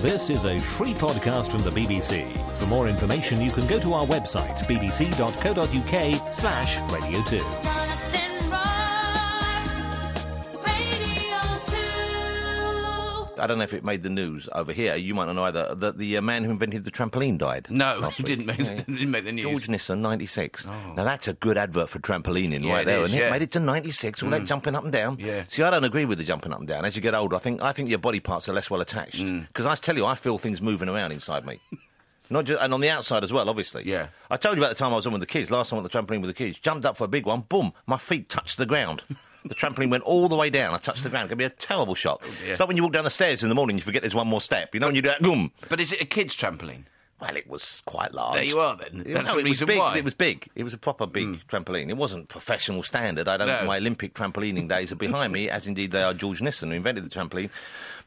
This is a free podcast from the BBC. For more information, you can go to our website, bbc.co.uk/Radio 2. I don't know if it made the news over here. You might not know either. That the man who invented the trampoline died. No, he didn't make the news. George Nissan, 96. Oh. Now, that's a good advert for trampolining right there, isn't it? Made it to 96, all that jumping up and down. Yeah. See, I don't agree with the jumping up and down. As you get older, I think your body parts are less well attached. Because I tell you, I feel things moving around inside me. Not just, and on the outside as well, obviously. Yeah. I told you about the time I was on with the kids. Last time I went on the trampoline with the kids. Jumped up for a big one. Boom. My feet touched the ground. The trampoline went all the way down. I touched the ground. It's going to be a terrible shock. Oh, it's like when you walk down the stairs in the morning, you forget there's one more step. You know when you do that, boom. But is it a kid's trampoline? Well, it was quite large. There you are, then. That's the reason big. why. It was big. It was a proper big trampoline. It wasn't professional standard. My Olympic trampolining days are behind me, as indeed they are George Nissan, who invented the trampoline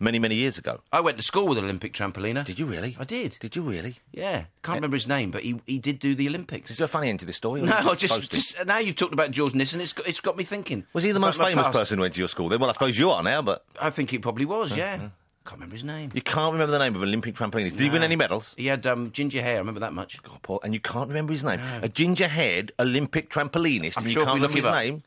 many, many years ago. I went to school with an Olympic trampoliner. Did you really? I did. Did you really? Yeah. Can't remember his name, but he did do the Olympics. Is there a funny end to this story? No, just now you've talked about George Nissan, it's got me thinking. Was he the most famous person who went to your school then? Well, I suppose you are now, but... I think he probably was, yeah. Can't remember his name. You can't remember the name of an Olympic trampolinist. Did he win any medals? He had ginger hair, I remember that much. God, Paul, and you can't remember his name? No. A ginger-haired Olympic trampolinist, I'm and sure you can't remember his name?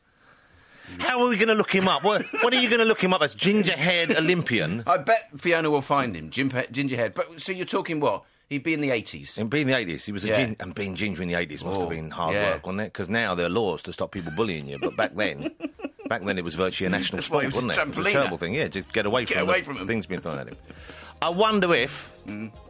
How are we going to look him up? What are you going to look him up as? Ginger-haired Olympian? I bet Fiona will find him, ginger-haired. But so you're talking what? He'd be in the 80s. He'd be in the 80s. He was and being ginger in the 80s must have been hard work, wasn't it? Because now there are laws to stop people bullying you, but back then it was virtually a national sport, wasn't it? It was a terrible thing, to get away from things being thrown at him. I wonder if...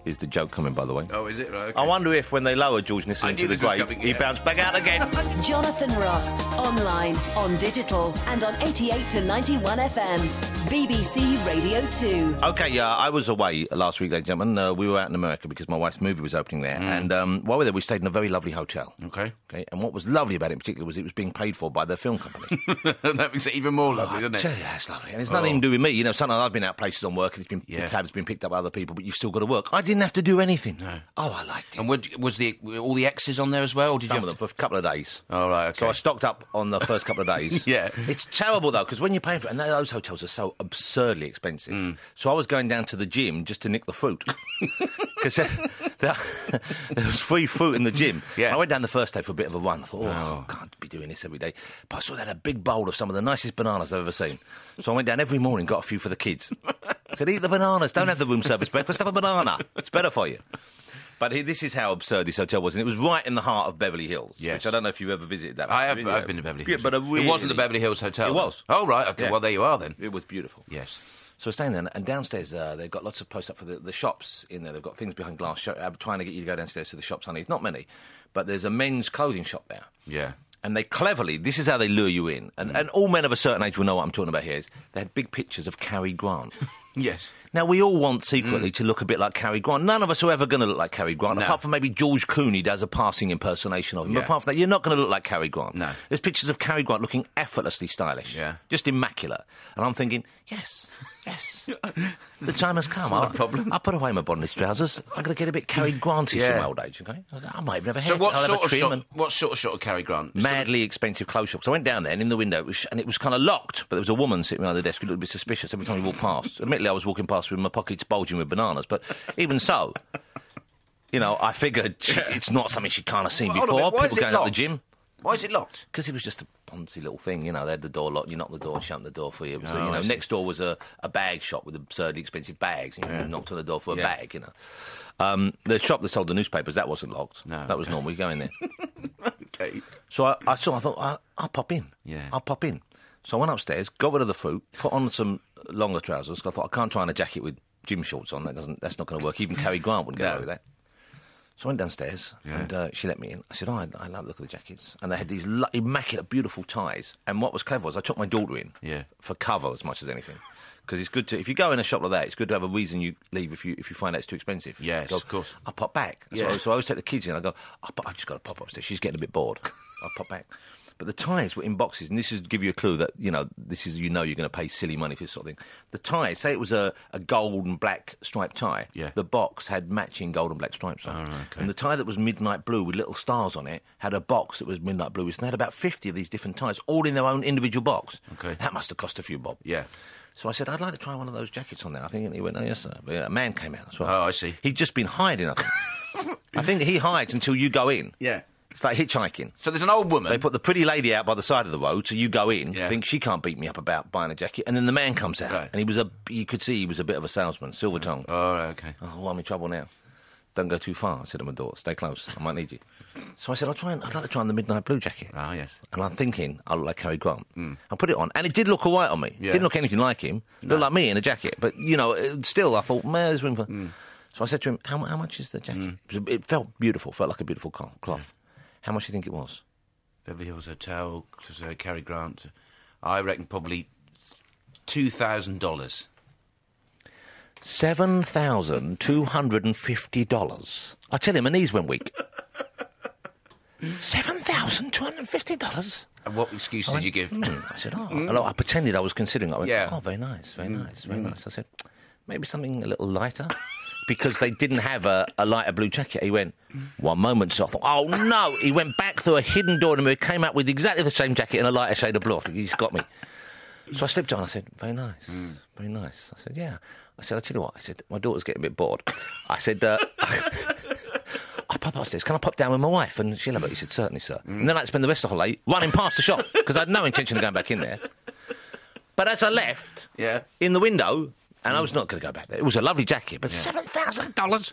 Here's the joke coming, by the way. Oh, is it? Right, okay. I wonder if, when they lowered George Nissan into the grave, he bounced back out again. Jonathan Ross, online, on digital, and on 88 to 91 FM. BBC Radio 2. OK, I was away last week, ladies and gentlemen. We were out in America because my wife's movie was opening there. And while we were there, we stayed in a very lovely hotel. OK. And what was lovely about it in particular was it was being paid for by the film company. That makes it even more lovely, doesn't it? I tell you, that's lovely. And it's nothing to do with me. You know, sometimes I've been out places on work and the tab's been picked up by other people, but you've still got to work. I didn't have to do anything. No. Oh, I liked it. And were all the X's on there as well? Or did Some of them, for a couple of days. Oh, right, OK. So I stocked up on the first couple of days. Yeah. It's terrible, though, because when you're paying for it, and those hotels are so absurdly expensive. So I was going down to the gym just to nick the fruit. Because there was free fruit in the gym. Yeah. I went down the first day for a bit of a run. I thought, I can't be doing this every day. But I saw they had a big bowl of some of the nicest bananas I've ever seen. So I went down every morning, got a few for the kids. I said, eat the bananas, don't have the room service breakfast, have a banana. It's better for you. But this is how absurd this hotel was, and it was right in the heart of Beverly Hills, which I don't know if you've ever visited that. I've been to Beverly Hills. Yeah, but it wasn't the Beverly Hills Hotel. It was. Oh, right, OK, well, there you are then. It was beautiful. Yes. So we're staying there, and downstairs they've got lots of posts up for the shops in there. They've got things behind glass, trying to get you to go downstairs to the shops, honey. It's not many, but there's a men's clothing shop there. Yeah. And they cleverly, this is how they lure you in, and all men of a certain age will know what I'm talking about here, is they had big pictures of Cary Grant. Yes. Now, we all want secretly to look a bit like Cary Grant. None of us are ever going to look like Cary Grant, apart from maybe George Clooney does a passing impersonation of him. But apart from that, you're not going to look like Cary Grant. No. There's pictures of Cary Grant looking effortlessly stylish. Yeah. Just immaculate. And I'm thinking, yes. The time has come. Not a problem. I'll put away my bottomless trousers. I'm going to get a bit Cary Grant-ish in my old age, OK? I might even have a hair. So what sort of shot of Cary Grant? Madly expensive clothes shops. I went down there, and in the window, it was kind of locked, but there was a woman sitting behind the desk who looked a bit suspicious every time we walked past. Admittedly, I was walking past with my pockets bulging with bananas, but even so, you know, I figured it's not something she can't have seen before. People going up the gym. Why is it locked? Because it was just a poncy little thing, you know. They had the door locked. You knock the door, shut the door for you. So, next door was a bag shop with absurdly expensive bags. You knocked on the door for a bag, you know. The shop that sold the newspapers, that wasn't locked. No, that was normal. You go in there. Okay. So I thought, I'll pop in. Yeah. I'll pop in. So I went upstairs, got rid of the fruit, put on some longer trousers. I thought, I can't try on a jacket with gym shorts on. That's not going to work. Even Cary Grant wouldn't get away with that. So I went downstairs, and she let me in. I said, I like the look of the jackets. And they had these immaculate, beautiful ties. And what was clever was I took my daughter in for cover as much as anything. Because it's good to, if you go in a shop like that, it's good to have a reason you leave if you find out it's too expensive. Yes, of course. I'll pop back. So I always take the kids in. I go, I just got to pop upstairs. She's getting a bit bored. I'll pop back. But the ties were in boxes, and this is to give you a clue that, you know, you're going to pay silly money for this sort of thing. The ties, say it was a gold and black striped tie, the box had matching gold and black stripes on it. Okay. And the tie that was midnight blue with little stars on it had a box that was midnight blue, and they had about 50 of these different ties, all in their own individual box. Okay. That must have cost a few bob. Yeah. So I said, I'd like to try one of those jackets on there. I think and he went, oh, yes, sir. But a man came out as well. Oh, I see. He'd just been hiding, I think. I think he hides until you go in. Yeah. It's like hitchhiking. So there's an old woman. They put the pretty lady out by the side of the road, so you go in, Yeah. think she can't beat me up about buying a jacket, and then the man comes out, Right. and you could see he was a bit of a salesman, silver tongue. Oh, okay. Oh, I'm in trouble now. Don't go too far, I said to my daughter. Stay close, I might need you. So I said, I'd like to try on the midnight blue jacket. Oh, yes. And I'm thinking, I look like Cary Grant. I put it on, and it did look all right on me. Yeah. Didn't look anything like him. Looked like me in a jacket. But, still, I thought, man, there's room for... So I said to him, how much is the jacket? It felt beautiful, felt like a beautiful cloth. How much do you think it was? Beverly Hills Hotel, Cary Grant. I reckon probably $2,000. $7,250. I tell you, my knees went weak. $7,250? And what excuse did you give? I said, I pretended I was considering it. I went, Yeah. very nice, very nice, very nice. I said, maybe something a little lighter. Because they didn't have a lighter blue jacket. He went, one moment, so I thought, oh, no. He went back through a hidden door and came out with exactly the same jacket in a lighter shade of blue. I think he's got me. So I slipped on. I said, very nice, very nice. I said, yeah. I said, I'll tell you what. I said, my daughter's getting a bit bored. I said, I'll pop upstairs. Can I pop down with my wife? And she'll have it. He said, certainly, sir. And then I'd spend the rest of the holiday running past the shop because I had no intention of going back in there. But as I left, in the window... And I was not going to go back there. It was a lovely jacket, but $7,000.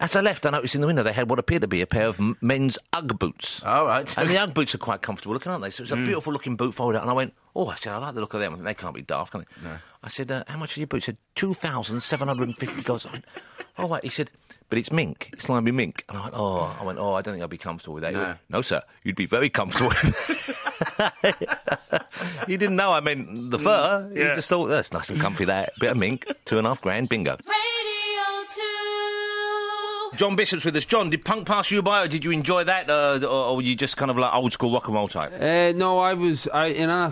As I left, I noticed in the window they had what appeared to be a pair of men's Ugg boots. All right. And the Ugg boots are quite comfortable looking, aren't they? So it was a beautiful looking boot folded out. And I went, I like the look of them. I think they can't be daft, can they? No. I said, how much are your boots? He said, $2,750. I went, oh, right. He said, but it's mink. It's slimy mink. And I went, I don't think I'll be comfortable with that. No. He went, no, sir, you'd be very comfortable with it. He didn't know I meant the fur. He just thought, that's nice and comfy, that. Bit of mink, $2,500, bingo. Radio 2. John Bishop's with us. John, did punk pass you by, or did you enjoy that, or were you just kind of like old school rock and roll type? No, in our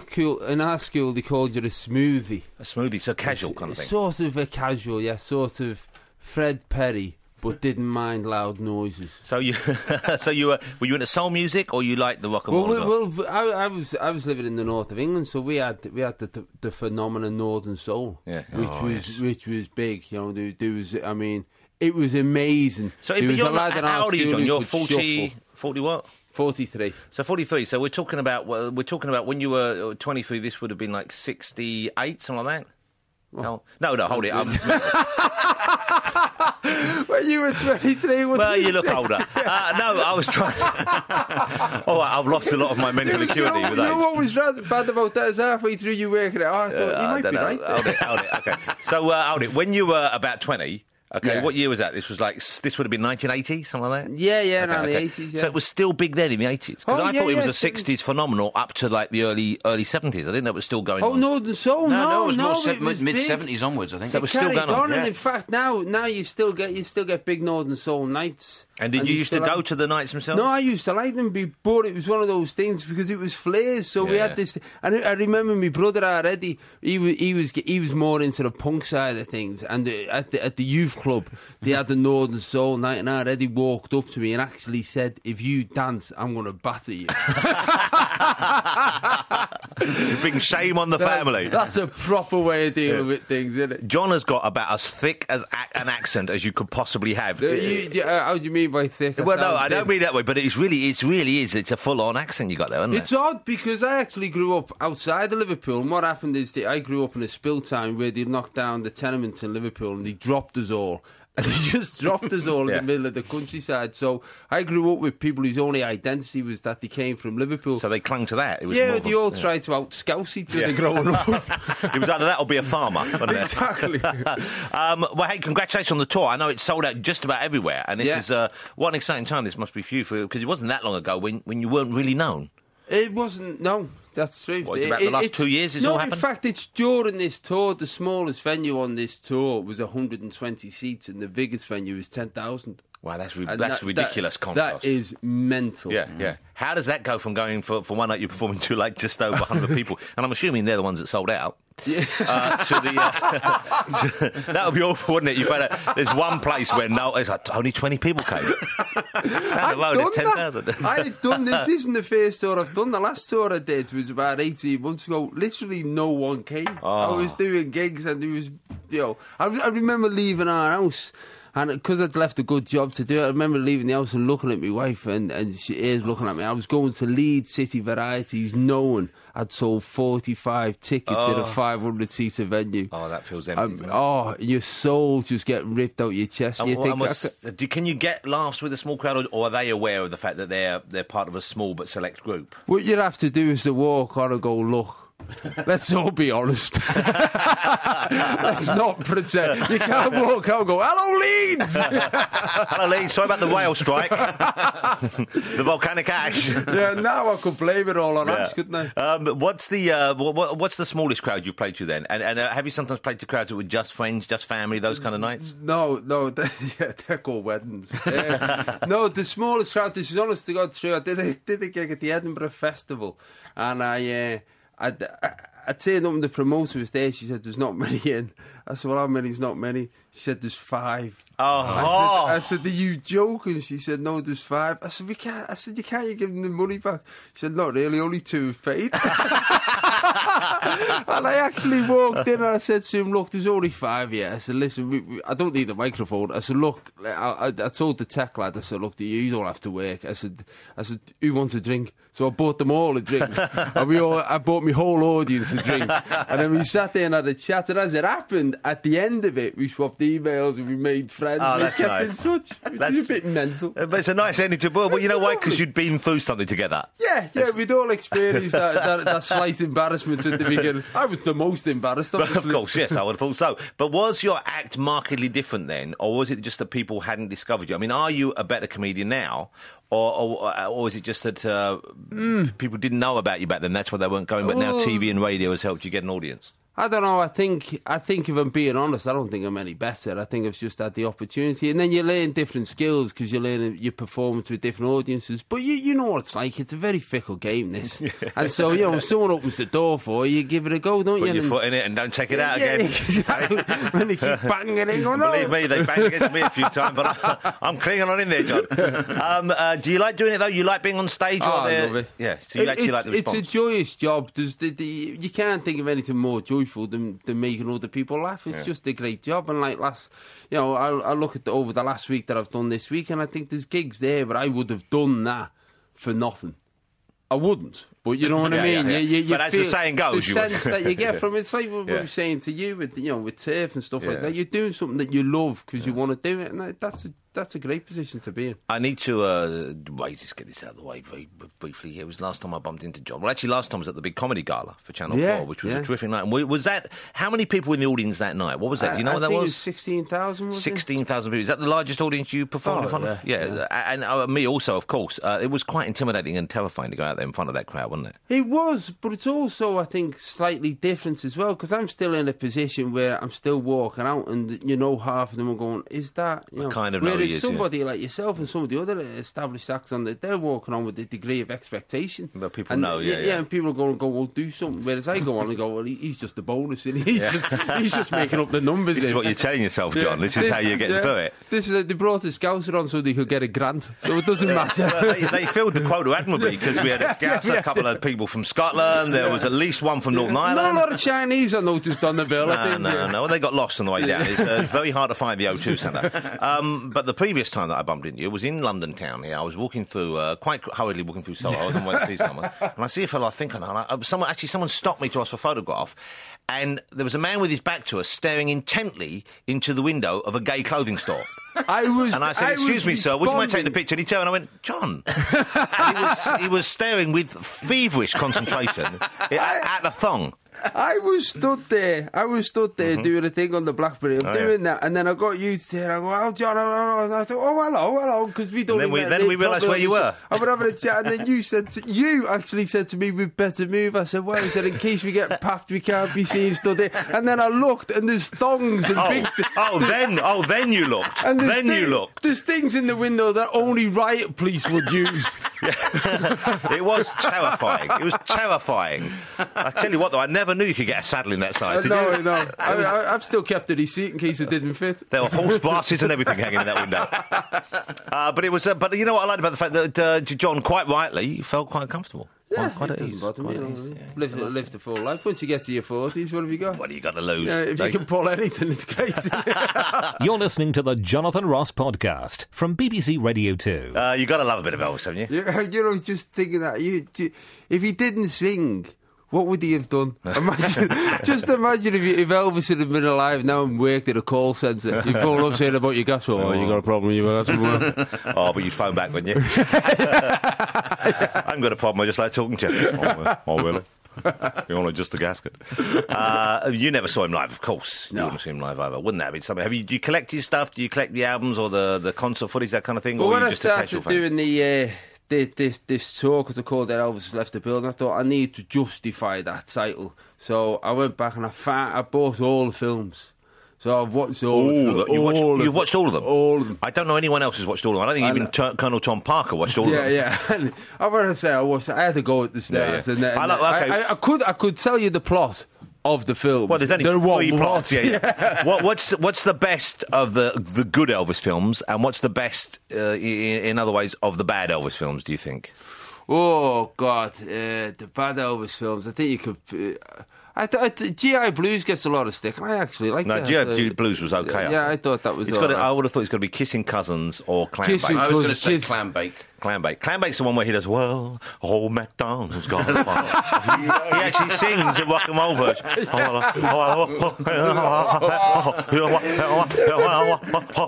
school they called it a smoothie. A smoothie, so casual kind of thing. Sort of a casual, sort of Fred Perry, but didn't mind loud noises. So you, were you into soul music, or you liked the rock and roll? Well, I was living in the north of England, so we had the phenomenon Northern Soul, which was big. There was, I mean, it was amazing. So, there was how old are you, John? You're 40 what? 43. So 43. So we're talking about when you were 23. This would have been like 68, something like that. Oh. No, hold it. When you were 23, well, you look older. No, I was trying. I've lost a lot of my mental acuity with age. You know what was rather bad about that is halfway through you working out. I thought you might be right. Hold it. Okay. So hold it. When you were about 20. Okay, what year was that? This would have been 1980, something like that? Yeah, around the 80s, yeah. So it was still big then in the 80s? Because I thought it was a 60s phenomenon up to like the early 70s. I didn't know it was still going on. Oh, Northern Soul? No, it was mid-70s onwards, I think. So it was still going on. And in fact, now you still get big Northern Soul nights. And did you used to go to the nights themselves? No, I used to like them, but it was one of those things because it was flares. So we had this, and I remember my brother already. He was more into the punk side of things. And at the youth club, they had the Northern Soul night, and already walked up to me and actually said, "If you dance, I'm going to batter you." Bring shame on the family. That's a proper way of dealing with things, isn't it? John has got about as thick as an accent as you could possibly have. How do you mean by thick? Well, no, I don't mean that way, but it really is. It's a full-on accent you got there, isn't it? It's odd because I actually grew up outside of Liverpool, and what happened is that I grew up in a spill town where they knocked down the tenements in Liverpool and they dropped us all. And they just dropped us all in the middle of the countryside. So I grew up with people whose only identity was that they came from Liverpool. So they clung to that. It was they all tried to out-scouse each other growing up. It was either that or be a farmer. Wasn't it? Exactly. Well, hey, congratulations on the tour. I know it's sold out just about everywhere. And this is what an exciting time this must be for you, because it wasn't that long ago when you weren't really known. It wasn't, no. That's true. What, it's about the last 2 years it's all happened? In fact, it's during this tour. The smallest venue on this tour was 120 seats, and the biggest venue was 10,000. Wow, that's ridiculous contrast. That is mental. Yeah. How does that go from going for one night you're performing to like just over 100 people? And I'm assuming they're the ones that sold out. Yeah. That would be awful, wouldn't it? You find out there's one place where it's like only 20 people came. There's 10,000. I had done this. This isn't the first tour I've done. The last tour I did was about 18 months ago. Literally no one came. I was doing gigs and there was, I remember leaving our house. And because I'd left a good job to do it, I remember leaving the house and looking at my wife, and she is looking at me. I was going to Leeds City Varieties, knowing I'd sold 45 tickets in a 500-seater venue. Oh, that feels empty. Your soul just getting ripped out your chest. Can you get laughs with a small crowd, or are they aware of the fact that they're part of a small but select group? What you'll have to do is to walk on and go, look. Let's all be honest. Let's not pretend. You can't walk out and go, hello, Leeds! Hello, Leeds. Sorry about the rail strike. The volcanic ash. Yeah, now I could blame it all on ash, couldn't I? What's the smallest crowd you've played to then? And have you sometimes played to crowds that were just friends, just family, those kind of nights? No, they're called weddings. No, the smallest crowd, this is honest to God true, I did a gig at the Edinburgh Festival, and I turned up and the promoter was there. She said, there's not many in. I said, well, how many's not many? She said, there's 5. I said, are you joking? She said, no, there's 5. I said, we can't. I said, you can't, you give them the money back. She said, not really, only 2 have paid. And I actually walked in and I said to him, look, there's only 5 here. I said, listen, I don't need the microphone. I said, look, I told the tech lad, I said, look, you don't have to work. I said, who wants a drink? So I bought them all a drink. And I bought my whole audience a drink. And then we sat there and had a chat. And as it happened, at the end of it, we swapped emails and we made friends. Oh, that's nice. In touch. It's a bit mental. But it's a nice ending to book. But you know why? Because you'd been through something together. Yeah, we'd all experienced that slight embarrassment at the beginning. I was the most embarrassed. Of course, yes, I would have thought so. But was your act markedly different then? Or was it just that people hadn't discovered you? I mean, are you a better comedian now? Or is it just that people didn't know about you back then, that's why they weren't going, but now TV and radio has helped you get an audience? I don't know. I think if I'm being honest, I don't think I'm any better. I think I've just had the opportunity, and then you learn different skills because you learn your performance with different audiences. But you know what it's like. It's a very fickle game, this. And so if someone opens the door for you, give it a go, don't you? Put your foot in it and don't check it out again. Exactly. When they keep banging it in, no. Believe me, they banged against me a few times, but I'm clinging on in there, John. Do you like doing it though? You like being on stage? I love it. Yeah. So you actually like the response. It's a joyous job. There's you can't think of anything more joyful than making other people laugh. It's just a great job. And like I look at over the last week that I've done this week, and I think there's gigs there where I would have done that for nothing. I wouldn't, but you know what I mean. Yeah. But as the saying goes, the sense that you get from it's like what we were saying to you with turf and stuff like that. You're doing something that you love because you want to do it, and that's a great position to be in. I need to just get this out of the way very briefly. It was last time I bumped into John. Well, actually, last time was at the big comedy gala for Channel 4, which was a terrific night. And was that, how many people in the audience that night? What was that? Do you know what that was? I think it was 16,000, 16,000 people. Is that the largest audience you performed in front of? Yeah. And me also, of course. It was quite intimidating and terrifying to go out there in front of that crowd, wasn't it? It was, but it's also, I think, slightly different as well, because I'm still in a position where I'm still walking out and, half of them are going, is that, kind of know he is, somebody like yourself and some of the other established acts on that, they're walking on with a degree of expectation. But people know, and people are going to go, well, do something. Whereas I go on and go, well, he's just a bonus, and he's just making up the numbers. This is what you're telling yourself, John. This is how you're getting through it. They brought a Scouser on so they could get a grant, so it doesn't matter. Well, they filled the quota admirably because we had a Scouser, a couple of people from Scotland, there was at least one from Northern Ireland. Not a lot of Chinese I noticed on the bill. No. Well, they got lost on the way down. It's very hard to find the O2 Centre. But the previous time that I bumped into you was in London town here. I was walking through, quite hurriedly walking through Soho. I was on my way to see someone. And I see a fellow I think I know. Someone stopped me to ask for a photograph. And there was a man with his back to us staring intently into the window of a gay clothing store. And I said, excuse me, sir, would you mind taking the picture? And he turned and I went, John. And he was staring with feverish concentration at the thong. I was stood there doing a thing on the BlackBerry. I'm doing that, and then I got used to it. I go, "Oh, John," I thought, "Oh, hello," because we don't. Then we realised where you were. I was having a chat, and then you actually said to me, "We'd better move." I said, "Well," he said, "in case we get paffed, we can't be seen stood there." And then I looked, and there's thongs and big. Then you looked. And you looked. There's things in the window that only riot police would use. It was terrifying. It was terrifying. I tell you what, though, I never knew you could get a saddle in that size. Did you? No. I've still kept a receipt in case it didn't fit. There were horse glasses and everything hanging in that window. But it was. But you know what I liked about the fact that John, quite rightly, felt quite comfortable. Yeah, quite it at doesn't ease. bother me. Live the full life. Once you get to your 40s, what have you got? What have you got to lose? Yeah, if you can pull anything, it's great. You're listening to the Jonathan Ross podcast from BBC Radio 2. You got to love a bit of Elvis, haven't you? You know, just thinking that if he didn't sing, what would he have done? Just imagine if Elvis had been alive now and worked at a call centre. You'd phone up saying about your gas. Oh, you got a problem with your gas? Oh, but you'd phone back, wouldn't you? I haven't got a problem. I just like talking to you. Oh, really? You want just the gasket? You never saw him live, of course. No. You wouldn't see him live either. Wouldn't that be something? Do you collect his stuff? Do you collect the albums or the concert footage, that kind of thing? Well, or when are I you just a casual started fan? doing this tour, because I called that Elvis Left the Building, I thought I need to justify that title. So I went back and I bought all the films. So I've watched all of them. You've watched all of them? All of them. I don't know anyone else who's watched all of them. I don't think even Colonel Tom Parker watched all of them. Yeah. And I want to say I had to go at the start. Yeah. And I could tell you the plot of the film. Well, there's only three plots. Yeah. What's the best of the good Elvis films, and what's the best, in other ways, of the bad Elvis films, do you think? Oh, God. The bad Elvis films. I think you could... G.I. Blues gets a lot of stick, and I actually like that. No, G.I. Blues was okay. I thought that was I would have thought it's got to be Kissing Cousins or Clam Bake. I was going to say Clam Bake. Clam Bake. Clam Bake's the one where he does, well, old MacDonald's gone far. He actually sings at Rock 'em Over.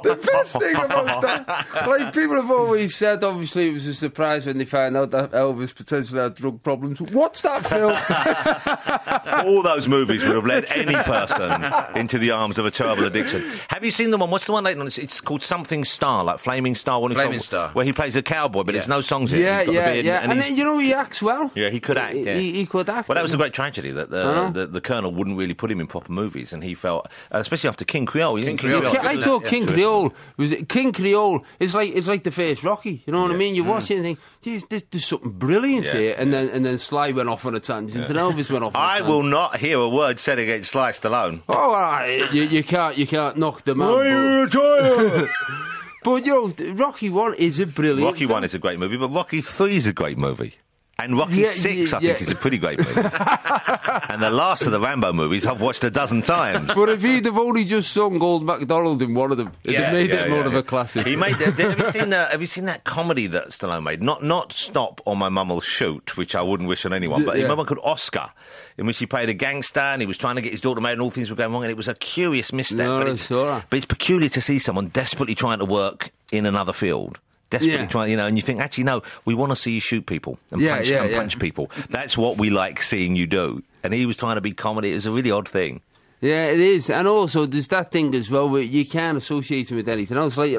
The best thing about that, like, people have always said, obviously it was a surprise when they found out that Elvis potentially had drug problems. What's that film? All those movies would have led any person into the arms of a terrible addiction. Have you seen the one? What's the one later on? It's called Something Star, like Flaming Star. Flaming Star. Where he plays a cowboy, but there's no songs in it. Yeah. And then, you know, he acts well. Yeah, he could act. Yeah. He could act. Well, that was a great tragedy that the Colonel wouldn't really put him in proper movies, and he felt, especially after King Creole. I thought King Creole is like the first Rocky. You know what I mean? You watch it and think, geez, there's something brilliant here, and then Sly went off on a tangent, and Elvis went off on a tangent. I will not hear a word said against Sly Stallone. Oh, you can't knock the man. But, you know, Rocky 1 is a brilliant Rocky 1 is a great movie, but Rocky 3 is a great movie. And Rocky 6, I think, is a pretty great movie. And the last of the Rambo movies I've watched a dozen times. But if he'd have only just sung Old MacDonald in one of them, it'd have made it more of a classic. He made. Have you seen that comedy that Stallone made? Not Stop or My Mum'll Shoot, which I wouldn't wish on anyone, but remember one called Oscar, in which he played a gangster and he was trying to get his daughter married and all things were going wrong, and it was a curious misstep. No, but it's peculiar to see someone desperately trying to work in another field. Desperately trying, and you think, actually, no, we want to see you shoot people and punch people. That's what we like seeing you do. And he was trying to be comedy. It was a really odd thing. Yeah, it is. And also, there's that thing as well where you can't associate him with anything else. Like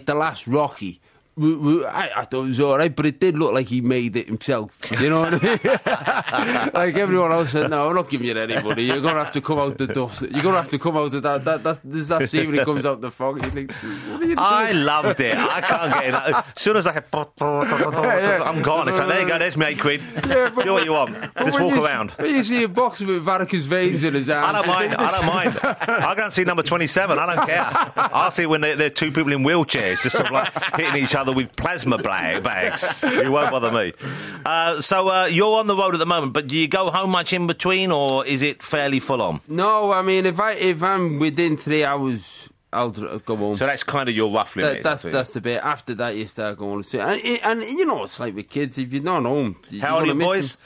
the last Rocky. I thought it was all right, but it did look like he made it himself. You know what I mean? Like everyone else said, no, I'm not giving you any money. You're going to have to come out the dust. You're going to have to come out of that. There's that scene when he comes out the fog. You think, what are you doing? I loved it. I can't get it. As soon as I can, I'm gone. It's like, there you go, there's me $8. Do what you want. Just walk around. When you see a boxer with varicose veins in his arms. I don't mind. I'll go and see number 27. I don't care. I'll see when they're two people in wheelchairs just sort of like hitting each other with plasma bags. You won't bother me. So you're on the road at the moment, but do you go home much in between, or is it fairly full on? No, I mean, if I'm within 3 hours, I'll go home. So that's kind of your rough limit. That's the bit. After that, you start going to see. And you know, it's like with kids. If you're not home, how old are your boys?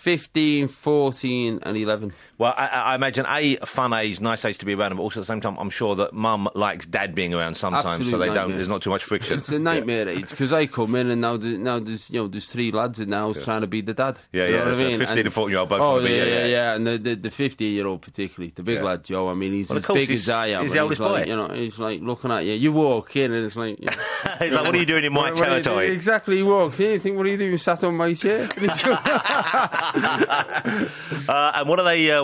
15, 14 and 11. Well, I imagine a fun age, nice age to be around, but also at the same time, I'm sure that Mum likes Dad being around sometimes, so they don't. There's not too much friction. It's a nightmare age because I come in and now there's 3 lads in the house trying to be the dad. Yeah, you know what I mean? 15 and 14-year-old both. Oh want to be, yeah, and the 50-year-old particularly, the big lad Joe. I mean, he's as big as I am. He's the oldest boy. You know, he's like looking at you. You walk in and it's like, he's like, what are you doing in my territory? Exactly, he walks in. You think, what are you doing? Sat on my chair. And what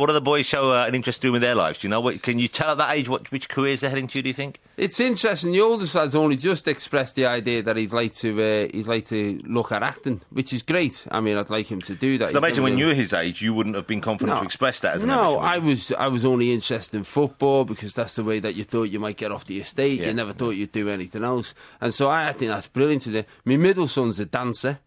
do the boys show an interest in with their lives? Do you know? Can you tell at that age which careers they're heading to? Do you think? It's interesting. The oldest lad's only just expressed the idea that he'd like to look at acting, which is great. I mean, I'd like him to do that. So imagine when you were his age, you wouldn't have been confident to express that as an ambition. I was only interested in football because that's the way that you thought you might get off the estate. Yeah. You never thought you'd do anything else, and so I think that's brilliant. My middle son's a dancer.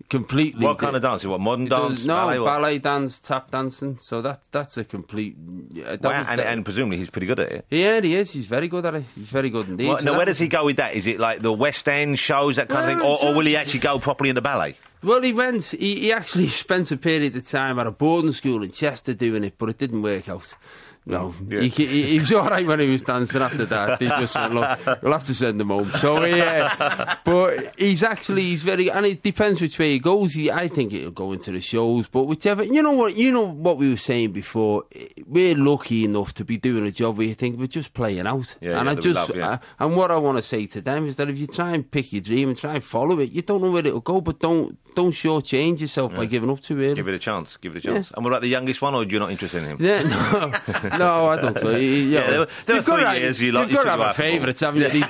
Completely. What kind of dance? What, modern dance? Ballet dance, tap dancing. So that's a complete. And presumably he's pretty good at it. Yeah, he is. He's very good at it. He's very good indeed. Now, where does he go with that? Is it like the West End shows, that kind of thing, or will he actually go properly into ballet? Well, he went. He actually spent a period of time at a boarding school in Chester doing it, but it didn't work out. No, yeah. he was all right when he was dancing. After that, they just went, look, we'll have to send him home. So, but he's very, and it depends which way he goes. I think he'll go into the shows, but whichever. You know what we were saying before. We're lucky enough to be doing a job where you think we're just playing out. And what I want to say to them is that if you try and pick your dream and try and follow it, you don't know where it'll go, but don't shortchange yourself by giving up too early. Give it a chance. Yeah. And what about the youngest one, or you're not interested in him? Yeah, no, I don't so. There were 3 years you like. You've got to have favourites, haven't you?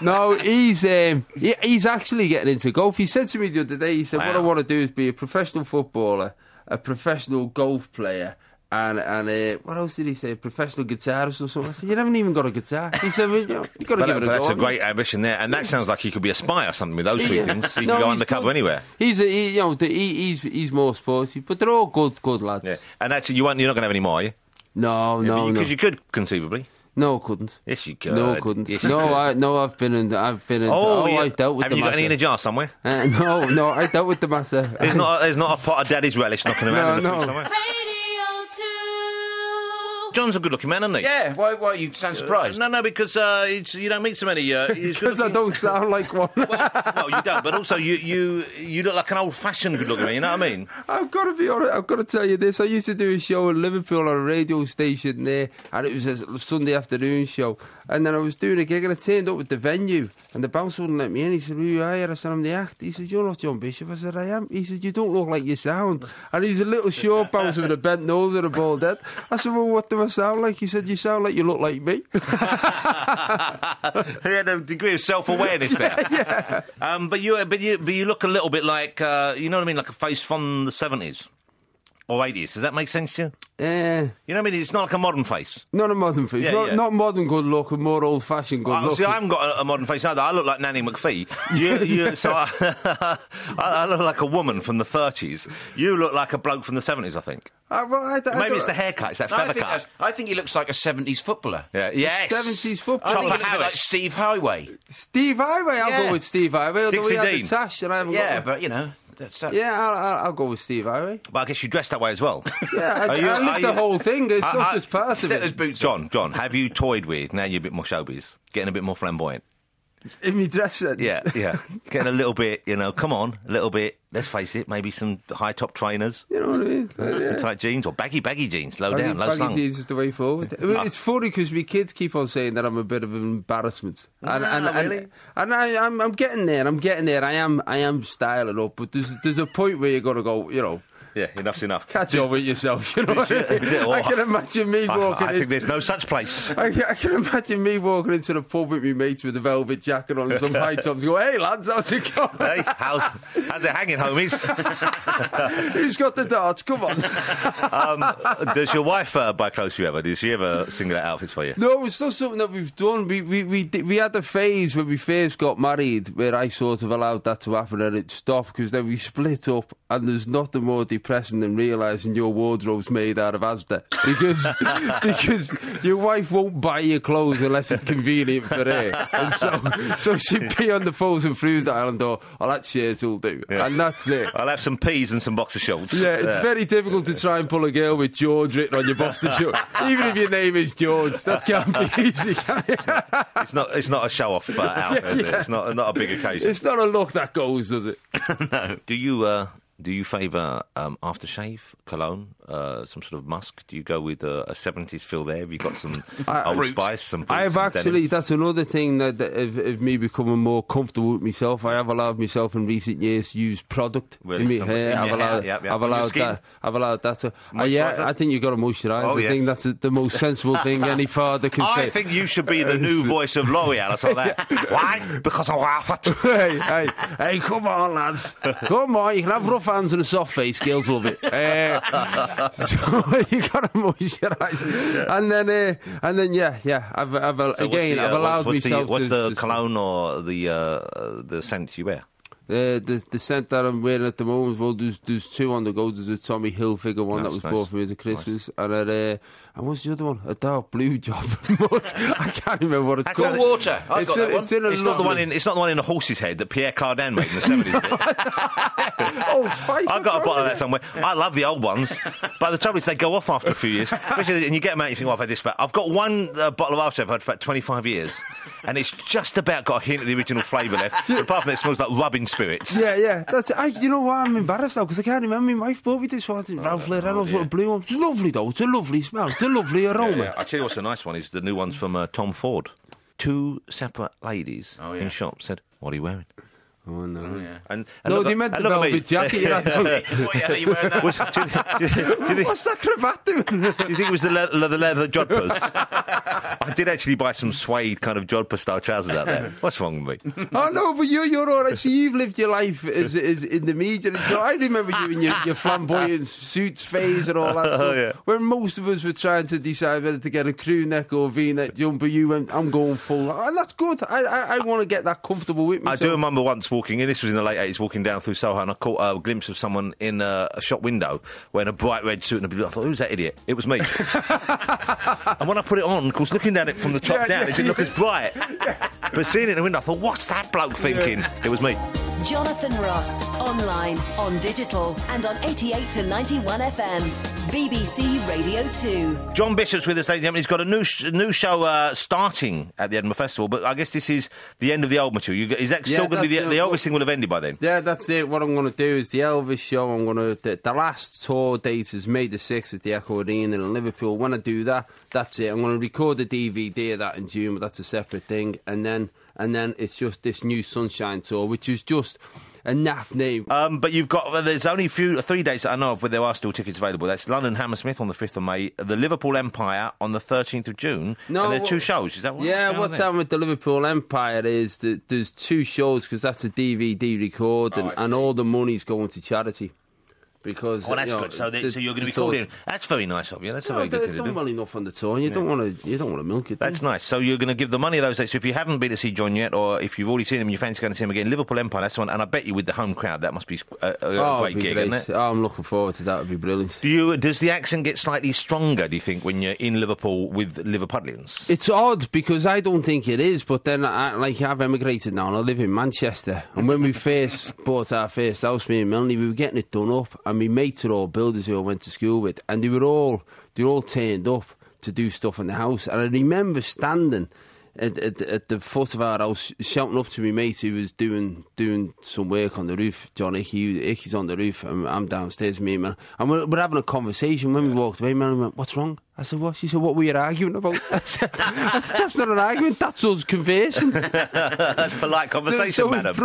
No, he's actually getting into golf. He said to me the other day, he said, what I want to do is be a professional footballer, a professional golf player, and what else did he say? Professional guitarist or something. I said, you haven't even got a guitar. He said, well, you've got to give it a go. That's a great ambition there, and that sounds like he could be a spy or something with those 3 things. He can go undercover anywhere. He's more sporty, but they're all good lads. Yeah. And that's you're not going to have any more, are you? No. Because you could conceivably. No, I couldn't. Yes, you could. No, I couldn't. Yes, I've been in. I dealt with the matter. Have you got any in a jar somewhere? No, I dealt with the matter. There's not a pot of Daddy's relish knocking around in the fridge somewhere. John's a good-looking man, isn't he? Yeah. Why you sound surprised? No, because you don't meet so many. Because I don't sound like one. Well, you don't. But also, you look like an old-fashioned good-looking man. You know what I mean? I've got to be honest. I've got to tell you this. I used to do a show in Liverpool on a radio station there, and it was a Sunday afternoon show. And then I was doing a gig, and I turned up at the venue, and the bouncer wouldn't let me in. He said, "Who are you?" I said, "I'm the act." He said, "You're not John Bishop." I said, "I am." He said, "You don't look like you sound." And he's a little short bouncer with a bent nose and a bald head. I said, "Well, what do I sound like?" He said, "You sound like you look like me." He had a degree of self-awareness there. Yeah. But you look a little bit like you know what I mean, like a face from the 70s. Or 80s. Does that make sense to you? You know what I mean? It's not like a modern face. Not a modern face. Not modern good look, more old-fashioned good look. See, I haven't got a modern face either. I look like Nanny McPhee. So I look like a woman from the 30s. You look like a bloke from the 70s, I think. Maybe it's the haircut. It's that feather cut. I think he looks like a 70s footballer. Yeah. Yes. 70s footballer. I think he looks like Steve Highway. Steve Highway? I'll go with Steve Highway. Although he had the tash and I haven't got but you know... I'll go with Steve Highway. But I guess you dressed that way as well. Yeah, I looked the whole thing. It's not just part of it. John, have you toyed with, now you're a bit more showbiz, getting a bit more flamboyant? In my dress sense? Yeah. Getting a little bit, come on, a little bit, let's face it, maybe some high-top trainers. You know what I mean? Some tight jeans, or baggy jeans, low down, low slung. Baggy jeans is the way forward. It's funny because my kids keep on saying that I'm a bit of an embarrassment. Really? And I'm getting there. I am styling up, but there's a point where you've got to go, Yeah, enough's enough. Catch on with yourself, you know. I can imagine me walking. I think there's no such place. I can imagine me walking into the pub with my mates with a velvet jacket on and some high tops. Go, hey lads, how's it going? Hey, how's it hanging, homies? Who's got the darts? Come on. Does your wife buy clothes for you ever? Did she ever single out outfits for you? No, it's not something that we've done. We had the phase when we first got married where I sort of allowed that to happen and it stopped because then we split up and there's nothing more depressing depressing than realising your wardrobe's made out of Asda because your wife won't buy your clothes unless it's convenient for her. And so she'd be on the frozen fruit aisle and go, "Oh, that shirt will do," and that's it. I'll have some peas and some boxer shorts. Yeah, it's very difficult to try and pull a girl with George written on your boxer short, even if your name is George. That can't be easy, can it? It's not a show off outfit, is it? It's not a big occasion. It's not a look that goes, does it? No. Do you favour aftershave, cologne, some sort of musk? Do you go with a 70s feel there? Have you got some Old Spice, some Brutes? I've actually, that's another thing that of me becoming more comfortable with myself. I have allowed myself in recent years to use product in my hair. I've allowed that to... I think you've got to moisturise. I think that's the most sensible thing any father can say. I think you should be the new voice of L'Oreal or something like that. Why? Because I'm laughing. Hey, come on, lads. Come on, you can have rough hands and a soft face. Girls love it. So you got to moisturise, and then I've allowed myself. What's the cologne or the scent you wear? The scent that I'm wearing at the moment, well, there's two on the go. There's a Tommy Hilfiger one that was bought for me as a Christmas, and what's the other one? A dark blue job. I can't remember what it's called. Water. It's not the one in the horse's head that Pierre Cardin made in the 70s. Oh, Spice! I've got a bottle of that somewhere. I love the old ones, but the trouble is they go off after a few years. Especially, and you get them out, and you think, "Oh, I've had this." But I've got one bottle of aftershave I've had for about 25 years, and it's just about got a hint of the original flavour left. Apart from that, it smells like rubbing spirits. Yeah. That's it. You know what? I'm embarrassed now because I can't remember. My wife bought me this one. Ralph Lauren, sort of blue one. It's lovely though. It's a lovely smell. It's a lovely aroma. Yeah. I tell you what's a nice one is the new ones from Tom Ford. Two separate ladies in shops said, "What are you wearing?" Oh, no. Oh, yeah. And no, they meant the velvet jacket. What are you wearing that? What's that cravat doing? Do you think it was the leather jodhpurs? I did actually buy some suede kind of jodhpur-style trousers out there. What's wrong with me? Oh, no, but you're all right. So you've lived your life as in the media. So I remember you in your flamboyant suits phase and all that stuff. Yeah. When most of us were trying to decide whether to get a crew neck or V-neck jumper, you went, "I'm going full." And that's good. I want to get that comfortable with me. I do remember once walking in, this was in the late 80s, walking down through Soho, and I caught a glimpse of someone in a shop window wearing a bright red suit and a blue. I thought, "Who's that idiot?" It was me. And when I put it on, of course, looking at it from the top down, it didn't look as bright. But seeing it in the window, I thought, "What's that bloke thinking?" It was me. Jonathan Ross, online, on digital, and on 88 to 91 FM. BBC Radio 2. John Bishop's with us, ladies and gentlemen. He's got a new show starting at the Edinburgh Festival, but I guess this is the end of the old material. Is that still going to be the Elvis thing will have ended by then? Yeah, that's it. What I'm going to do is the Elvis show. The last tour date is May the 6th at the Echo Arena in Liverpool. When I do that, that's it. I'm going to record a DVD of that in June, but that's a separate thing. And then it's just this new Sunshine Tour, which is just a naff name. But there's only 3 dates that I know of where there are still tickets available. That's London Hammersmith on the 5th of May, the Liverpool Empire on the 13th of June, and there are 2 shows. Is that what? Yeah, what's happened with the Liverpool Empire is that there's 2 shows because that's a DVD recording, and all the money's going to charity. Because that's good. So you're going to be called in. That's very nice of you. That's a very good thing to do. Done well enough on the tour. You don't want to milk it. That's nice. So you're going to give the money of those dates. So if you haven't been to see John yet, or if you've already seen him and you fancy going to see him again, Liverpool Empire. That's the one. And I bet you with the home crowd, that must be a great gig, isn't it? Oh, I'm looking forward to that. It'd be brilliant. Does the accent get slightly stronger? Do you think when you're in Liverpool with Liverpudlians? It's odd because I don't think it is. But then I've emigrated now and I live in Manchester. And when we first bought our first house, me and Melanie, we were getting it done up, and my mates are all builders who I went to school with, and they were all turned up to do stuff in the house. And I remember standing at the foot of our house shouting up to my mate who was doing some work on the roof. John Icky's on the roof, and I'm downstairs, me and man, and we're having a conversation. When we walked away, man went, "What's wrong?" I said, "What?" She said, "What were you arguing about?" I said, "That's not an argument, that's us conversing." That's polite conversation, madam.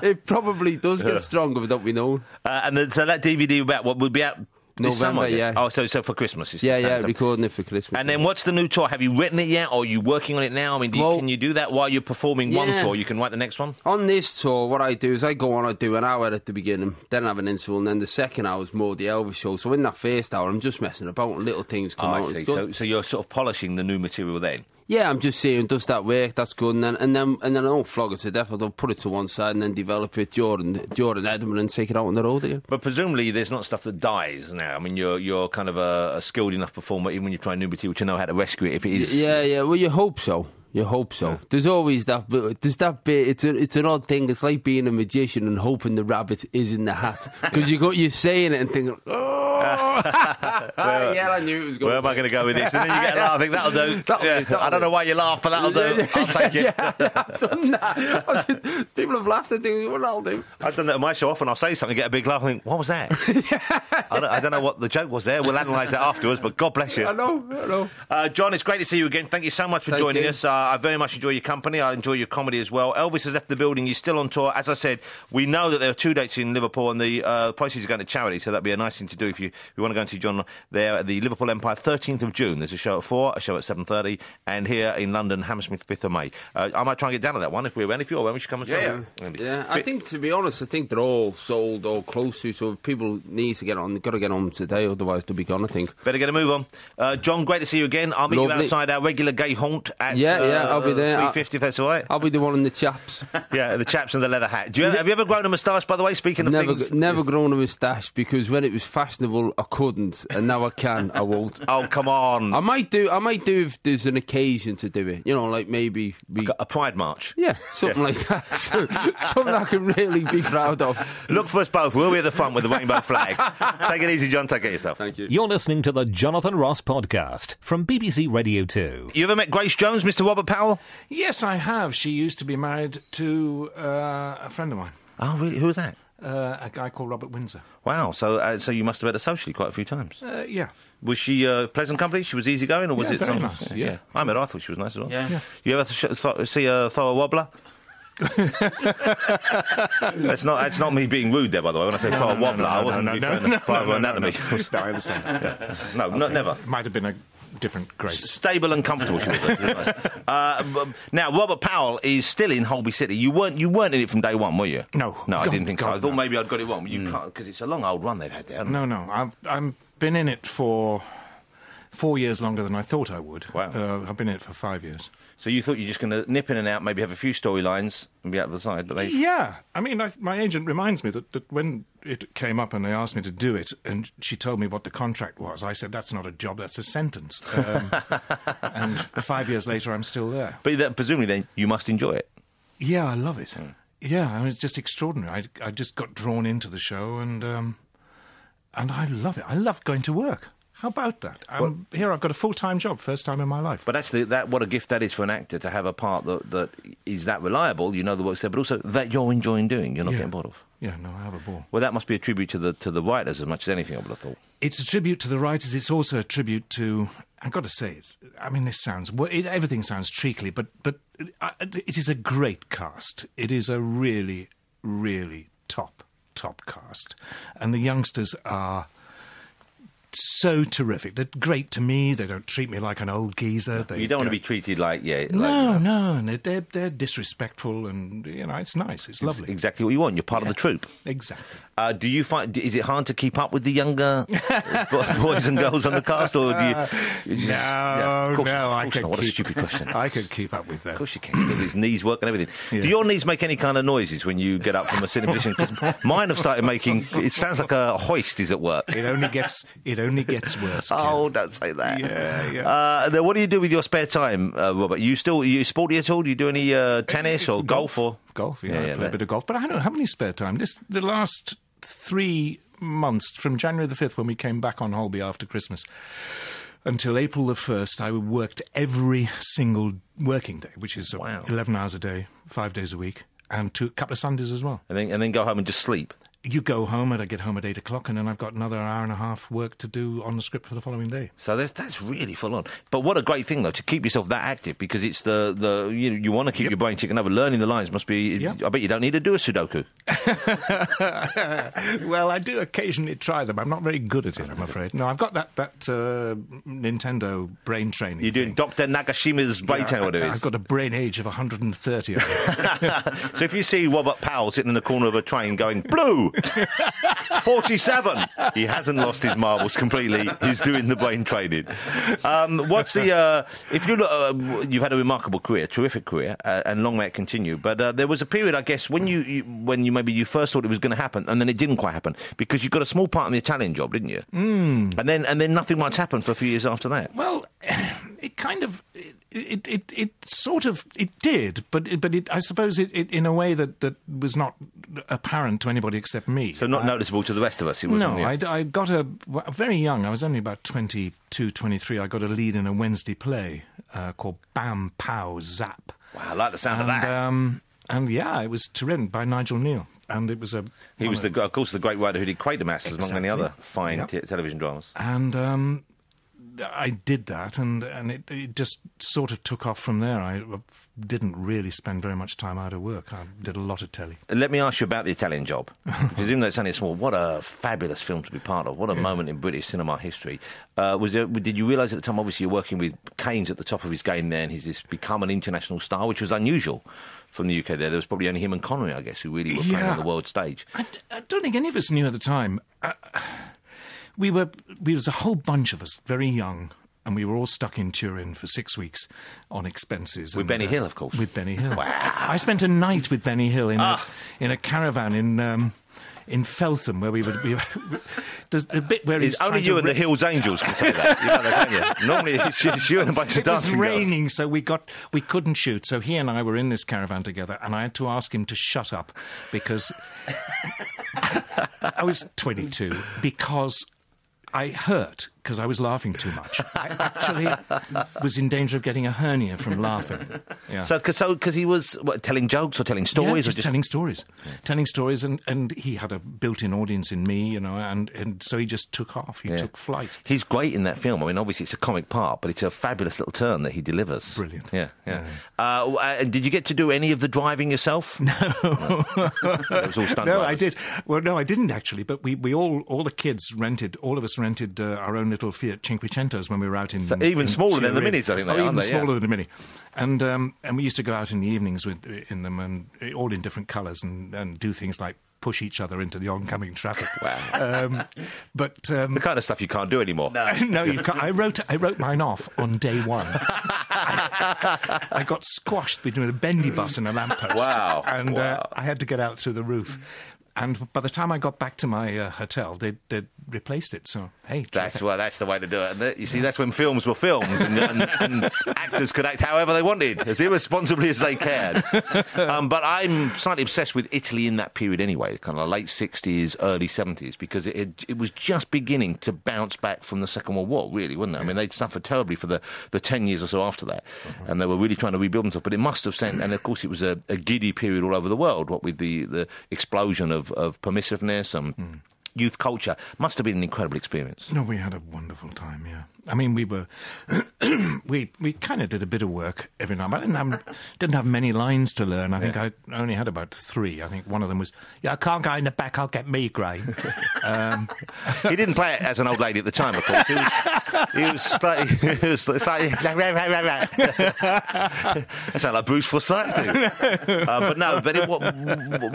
It probably does get stronger without me knowing. So that DVD about what will be out this November, summer, yeah. Oh, so for Christmas. Recording it for Christmas. And then what's the new tour? Have you written it yet, or are you working on it now? I mean, can you do that while you're performing one tour? You can write the next one? On this tour, what I do is I go on, I do an hour at the beginning, then I have an interval, and then the second hour is more the Elvis show. So in that first hour, I'm just messing about and little things come out. I see. So you're sort of polishing the new material then? Yeah, I'm just saying, does that work? That's good. And then I don't flog it to death. I'll put it to one side and then develop it during Edinburgh and take it out on the road again. But presumably there's not stuff that dies now. I mean, you're kind of a skilled enough performer, even when you try new material, to know how to rescue it if it is. Yeah. Well, you hope so. Yeah. There's always that bit. There's that bit. It's an odd thing. It's like being a magician and hoping the rabbit is in the hat because you're saying it and thinking, oh, yeah, I knew it was going. Where am I going to go with this? And then you get a laugh. I think that'll do. I don't know why you laugh, but that'll do. I'll take it. Yeah, I've done that. People have laughed at things. What I'll do. I've done that on my show. Often I'll say something, get a big laugh, and think, what was that? I don't know what the joke was there. We'll analyse that afterwards. But God bless you. I know. John, it's great to see you again. Thank you so much for joining us. I very much enjoy your company. I enjoy your comedy as well. Elvis has left the building. You're still on tour. As I said, we know that there are 2 dates in Liverpool, and the proceeds are going to charity. So that'd be a nice thing to do if you want to go and see John there at the Liverpool Empire, 13th of June. There's a show at 4, a show at 7:30, and here in London, Hammersmith, 5th of May. I might try and get down to that one if we're around. If you're around, we should come as well. Yeah. I think, to be honest, they're all sold or close to. So if people need to get on, they've got to get on today. Otherwise, they'll be gone. I think. Better get a move on. John, great to see you again. I'll meet you outside our regular gay haunt at I'll be there. 3:50 if that's all right. I'll be the one in the chaps. Yeah, the chaps and the leather hat. Have you ever grown a moustache, by the way? Speaking of things, never grown a moustache because when it was fashionable, I couldn't, and now I can. I won't. Oh, come on! I might do if there's an occasion to do it. You know, like maybe a pride march. Yeah, something like that. Something I can really be proud of. Look for us both. We'll be at the front with the rainbow flag. Take it easy, John. Take care of yourself. Thank you. You're listening to the Jonathan Ross podcast from BBC Radio 2. You ever met Grace Jones, Mr. Robert Powell? Yes, I have. She used to be married to a friend of mine. Oh, really? Who was that? A guy called Robert Windsor. Wow. So you must have met her socially quite a few times. Yeah. Was she pleasant company? She was easygoing, or was it very nice? Yeah. I met her. I thought she was nice as well. Yeah. You ever see her throw a wobbler? That's not me being rude there, by the way. When I say throw a wobbler, I wasn't referring to private anatomy. No, I understand. No, never. Might have been a different Grace. Stable and comfortable, she was. Nice. Now, Robert Powell is still in Holby City. You weren't in it from day one, were you? No. I didn't think so. I thought no. maybe I'd got it wrong. But you can't, because it's a long old run they've had there. No. I've been in it for 4 years longer than I thought I would. Wow. I've been in it for 5 years. So you thought you were just going to nip in and out, maybe have a few storylines and be out the side, but Yeah. I mean, my agent reminds me that when it came up and they asked me to do it, and she told me what the contract was, I said, that's not a job, that's a sentence. And 5 years later, I'm still there. But presumably then, you must enjoy it. Yeah, I love it. Yeah, I mean, it's just extraordinary. I just got drawn into the show, and I love it. I love going to work. How about that? Here I've got a full-time job, first time in my life. But that's what a gift that is for an actor, to have a part that is that reliable, you know the work's there, but also that you're enjoying doing, you're not getting bored of. Yeah, no, I have a ball. Well, that must be a tribute to the writers as much as anything, I would have thought. It's a tribute to the writers. It's also a tribute to... I've got to say, everything sounds treacly, but it is a great cast. It is a really, really top cast. And the youngsters are... so terrific. They're great to me. They don't treat me like an old geezer. You don't want to be treated like... No. And they're disrespectful, and, it's nice. It's lovely. Exactly what you want. You're part of the troupe. Exactly. Do you find... Is it hard to keep up with the younger boys and girls on the cast, or do you... No, of course not. What a stupid question. I could keep up with them. Of course you can. Still, his knees work and everything. Yeah. Do your knees make any kind of noises when you get up from a sitting position? Because mine have started making... It sounds like a hoist is at work. It only gets worse. Oh, don't say that. Yeah. Then what do you do with your spare time, Robert? Are you sporty at all? Do you do any tennis or golf? Golf, yeah. I play a bit of golf. But I don't have any spare time. The last 3 months, from January the 5th, when we came back on Holby after Christmas, until April the 1st, I worked every single working day, which is 11 hours a day, 5 days a week, and a couple of Sundays as well. And then go home and just sleep? You go home, and I get home at 8 o'clock, and then I've got another hour and a half work to do on the script for the following day. So that's really full on. But what a great thing, though, to keep yourself that active, because it's you want to keep your brain ticking over. Learning the lines must be... Yep. I bet you don't need to do a Sudoku. Well, I do occasionally try them. I'm not very good at it, I'm afraid. No, I've got that Nintendo brain training. You're doing Dr. Nagashima's brain training, what it is. I've got a brain age of 130. So if you see Robert Powell sitting in the corner of a train going, blue, No! 47! He hasn't lost his marbles completely. He's doing the brain training. What's the... if you look... you've had a remarkable career, terrific career, and long may it continue. But there was a period, I guess, when you first thought it was going to happen, and then it didn't quite happen, because you got a small part in the Italian job, didn't you? And then nothing much happened for a few years after that. Well, it kind of... It sort of... It did, but I suppose it in a way that was not apparent to anybody except me. So not noticeable to the rest of us, it wasn't. No, I got very young, I was only about 22, 23, I got a lead in a Wednesday play called Bam, Pow, Zap. Wow, I like the sound of that. And yeah, it was terrific, by Nigel Neal. And it was He was, of course, the great writer who did Quatermass, among many other fine television dramas. And I did that, and it just sort of took off from there. I didn't really spend very much time out of work. I did a lot of telly. Let me ask you about the Italian Job. Because even though it's only small, what a fabulous film to be part of. What a moment in British cinema history. Did you realise at the time, obviously, you're working with Kane's at the top of his game there, and he's become an international star, which was unusual from the UK there. There was probably only him and Connery, I guess, who really were playing on the world stage. I don't think any of us knew at the time. We was a whole bunch of us, very young, and we were all stuck in Turin for 6 weeks on expenses. With Benny Hill, of course. With Benny Hill. Wow. I spent a night with Benny Hill in a caravan in Feltham, where we there's a bit where it's only you and the Hills Angels can say that. You know that, don't you? Normally it's you and a bunch of dancing girls. It was raining, so we couldn't shoot. So he and I were in this caravan together, and I had to ask him to shut up because I was 22 because I hurt because I was laughing too much. I actually was in danger of getting a hernia from laughing. Yeah. So because he was telling jokes or telling stories? Yeah, just telling stories. Yeah. Telling stories, and he had a built-in audience in me, you know, and so he just took off. He took flight. He's great in that film. I mean, obviously it's a comic part, but it's a fabulous little turn that he delivers. Brilliant. Yeah. Did you get to do any of the driving yourself? No. It was all stunt No, drivers. I did. Well, no, I didn't actually, but we all the kids all of us rented our own little Fiat Cinquecentos when we were out in... So even smaller than the Turin. Minis, I think they are, even they? smaller than the Mini. And we used to go out in the evenings in them, and all in different colours, and do things like push each other into the oncoming traffic. Wow. But the kind of stuff you can't do anymore. No, you can't. I wrote mine off on day one. I got squashed between a bendy bus and a lamppost. Wow. And I had to get out through the roof. And by the time I got back to my hotel, they'd replaced it. So, hey, that's the way to do it. And you see, that's when films were films, and actors could act however they wanted, as irresponsibly as they cared. But I'm slightly obsessed with Italy in that period anyway, kind of late 60s, early 70s, because it was just beginning to bounce back from the Second World War, really, wasn't it? I mean, they'd suffered terribly for the 10 years or so after that, and they were really trying to rebuild themselves. But it must have sent, and of course it was a giddy period all over the world, what with the explosion of permissiveness and youth culture. Must have been an incredible experience. No, we had a wonderful time, yeah. I mean, we were... we kind of did a bit of work every night. I didn't have many lines to learn. I think I only had about 3. I think one of them was, I can't go in the back, I'll get migraine. He didn't play it as an old lady at the time, of course. He was slightly... That sounded like Bruce Forsyth.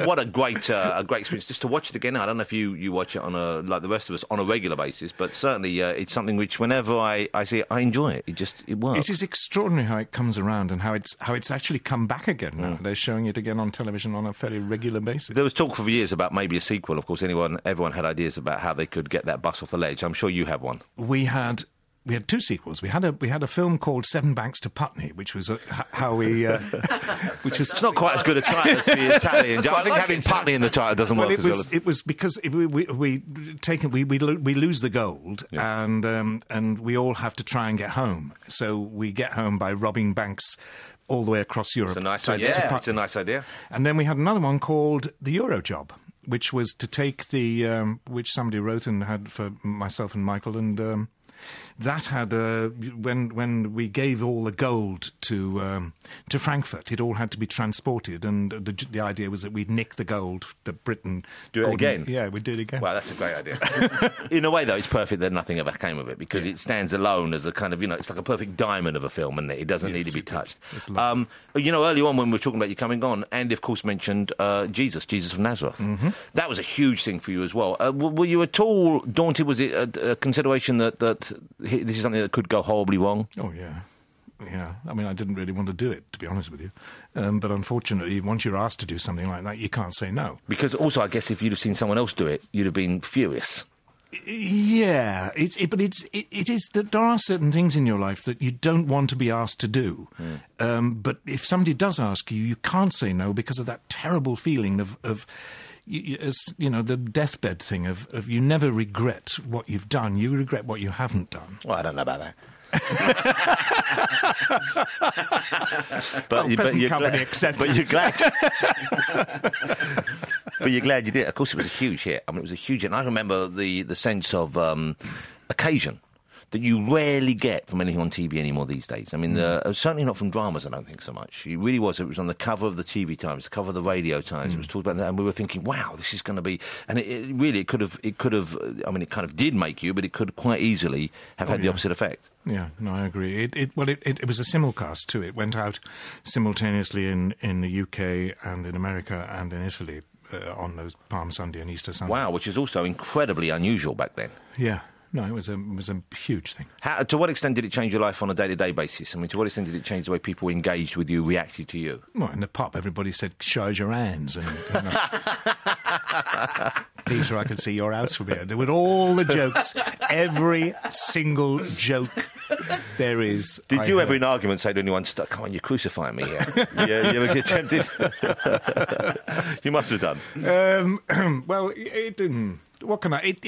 What a great experience. Just to watch it again. I don't know if you watch it like the rest of us, on a regular basis, but certainly it's something which whenever I see it, I enjoy it. It works. It is extraordinary how it comes around and how it's actually come back again now. They're showing it again on television on a fairly regular basis. There was talk for years about maybe a sequel. Of course, everyone had ideas about how they could get that bus off the ledge. I'm sure you have one. We had 2 sequels. We had a film called Seven Banks to Putney, which was how we... which was it's not quite as good a title as the Italian. I think having Putney in the title doesn't work as well. It was because we lose the gold, and we all have to try and get home. So we get home by robbing banks all the way across Europe. It's a nice idea. It's a nice idea. And then we had another one called The Euro Job, which was to take which somebody wrote and had for myself and Michael, and that had when we gave all the gold to Frankfurt, it all had to be transported, and the idea was that we'd nick the gold that Britain do it again. Yeah, we'd do it again. Well, that's a great idea. In a way, though, it's perfect that nothing ever came of it, because it stands alone as a kind of, it's like a perfect diamond of a film, isn't it? It doesn't need to be touched. Earlier on when we were talking about you coming on, Andy, of course, mentioned Jesus of Nazareth. Mm-hmm. That was a huge thing for you as well. Were you at all daunted? Was it a consideration that this is something that could go horribly wrong? Oh, yeah. Yeah, I mean, I didn't really want to do it, to be honest with you. But unfortunately, once you're asked to do something like that, you can't say no. Because also, I guess, if you'd have seen someone else do it, you'd have been furious. Yeah, there are certain things in your life that you don't want to be asked to do. But if somebody does ask you, you can't say no because of that terrible feeling of the deathbed thing of you never regret what you've done, you regret what you haven't done. Well, I don't know about that. Present company accepted. But you're glad. But you're glad you did it. Of course, it was a huge hit. I mean, it was a huge hit. And I remember the sense of occasion that you rarely get from anything on TV anymore these days. I mean, certainly not from dramas, I don't think so much. It really was. It was on the cover of the TV Times, the cover of the Radio Times. It was talked about that, and we were thinking, wow, this is going to be... And it could have... I mean, it kind of did make you, but it could quite easily have had the opposite effect. Yeah, no, I agree. It was a simulcast too. It went out simultaneously in the UK and in America and in Italy on those Palm Sunday and Easter Sunday. Wow, which is also incredibly unusual back then. Yeah. No, it was a huge thing. To what extent did it change your life on a day-to-day basis? I mean, to what extent did it change the way people engaged with you, reacted to you? Well, in the pub, everybody said, show us your hands. And, Peter, I can see your house from here. There were all the jokes, every single joke there is. Did you ever in argument say to anyone, come on, you're crucifying me here? You ever get tempted? You must have done. Well, what can I... It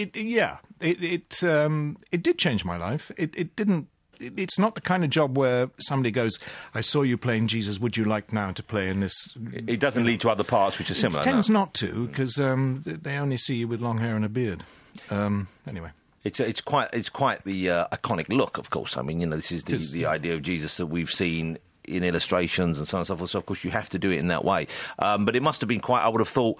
did change my life. It didn't... It's not the kind of job where somebody goes, I saw you playing Jesus, would you like now to play in this... It doesn't lead to other parts which are similar. It tends not to, because they only see you with long hair and a beard. Anyway. It's quite the iconic look, of course. I mean, this is the idea of Jesus that we've seen in illustrations and so on and so forth. So, of course, you have to do it in that way. But it must have been I would have thought,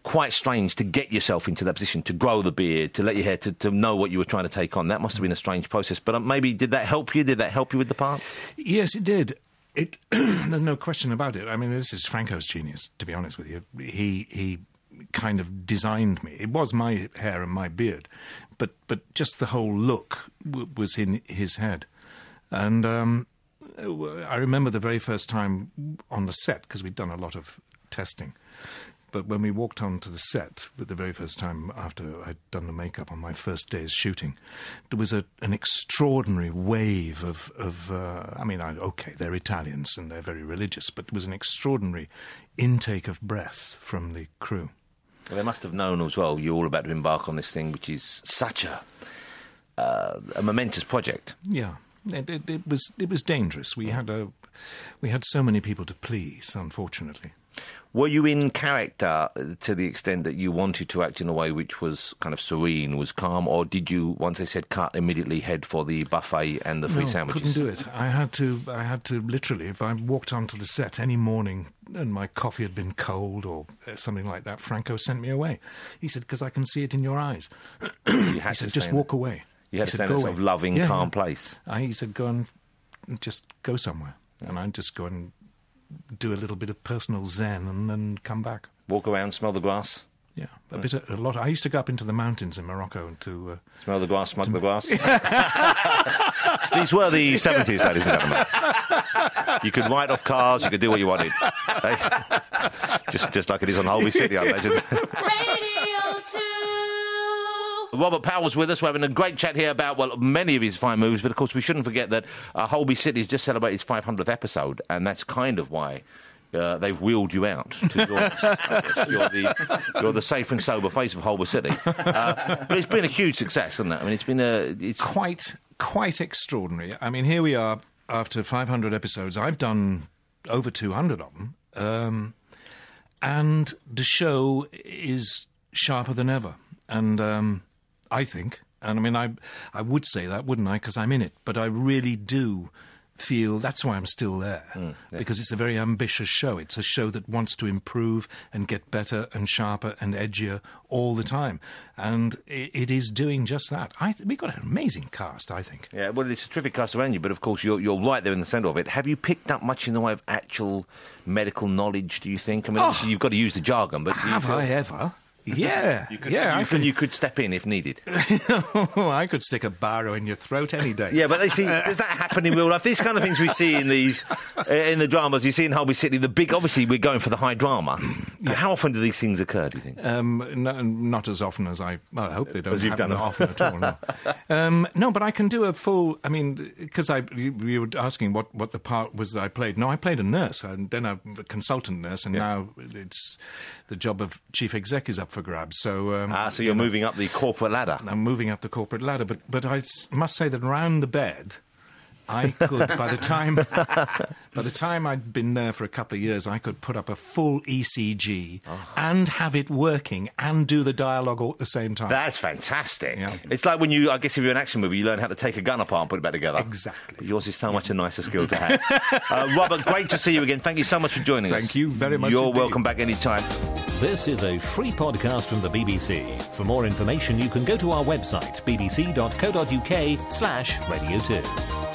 quite strange to get yourself into that position, to grow the beard, to let your hair, to know what you were trying to take on. That must have been a strange process. But maybe, did that help you? Did that help you with the part? Yes, it did. There's no question about it. I mean, this is Franco's genius, to be honest with you. He kind of designed me. It was my hair and my beard, but just the whole look was in his head. And I remember the very first time on the set, because we'd done a lot of testing. But when we walked onto the set, for the very first time after I'd done the makeup on my first day's shooting, there was an extraordinary wave of okay, they're Italians and they're very religious, but there was an extraordinary intake of breath from the crew. Well, they must have known as well you're all about to embark on this thing, which is such a momentous project. Yeah, it was dangerous. We had so many people to please, unfortunately. Were you in character to the extent that you wanted to act in a way which was kind of serene, was calm, or did you, once they said cut, immediately head for the buffet and the free sandwiches? I couldn't do it. I had to literally, if I walked onto the set any morning and my coffee had been cold or something like that, Franco sent me away. He said, because I can see it in your eyes. He said, just walk away. You had to stay in a sort of loving, calm place. He said, go and just go somewhere. And I'd just go and do a little bit of personal zen and then come back. Walk around, smell the grass? Yeah, a lot. I used to go up into the mountains in Morocco to... smell the grass, smug the grass? These were the 70s, ladies and gentlemen. You could write off cars, you could do what you wanted. just like it is on Holby City, I imagine. Radio 2. Robert Powell's with us. We're having a great chat here about, many of his fine movies, but of course we shouldn't forget that Holby City has just celebrated its 500th episode, and that's kind of why they've wheeled you out to join us. You're the safe and sober face of Holby City. But it's been a huge success, hasn't it? I mean, it's been quite extraordinary. I mean, here we are after 500 episodes. I've done over 200 of them, and the show is sharper than ever. And I think And I mean, I would say that, wouldn't I? Because I'm in it. But I really do feel that's why I'm still there, because it's a very ambitious show. It's a show that wants to improve and get better and sharper and edgier all the time, and it is doing just that. We've got an amazing cast, I think. Yeah, well, it's a terrific cast around you, but of course you're right there in the centre of it. Have you picked up much in the way of actual medical knowledge, do you think? I mean, obviously you've got to use the jargon, but... Have I ever? Yeah, you could step in if needed. I could stick a barrow in your throat any day. Yeah, but they see, does that happen in real life? These kind of things we see in these in the dramas. You see in Holby City, obviously we're going for the high drama. Yeah. How often do these things occur, do you think? Not as often as I hope they don't happen often at all. No. No, but I can do a full. I mean, because you were asking what the part was that I played. No, I played a nurse, and then a consultant nurse, and now it's the job of chief exec is up for grabs. So, so you're moving up the corporate ladder. I'm moving up the corporate ladder, but I must say that round the bed, I could, by the time I'd been there for a couple of years, I could put up a full ECG and have it working and do the dialogue all at the same time. That's fantastic. Yeah. It's like when I guess if you're an action movie, you learn how to take a gun apart and put it back together. Exactly. But yours is so much a nicer skill to have. Robert, great to see you again. Thank you so much for joining us. Thank you very much You're indeed. welcome back anytime. This is a free podcast from the BBC. For more information, you can go to our website, bbc.co.uk/Radio 2.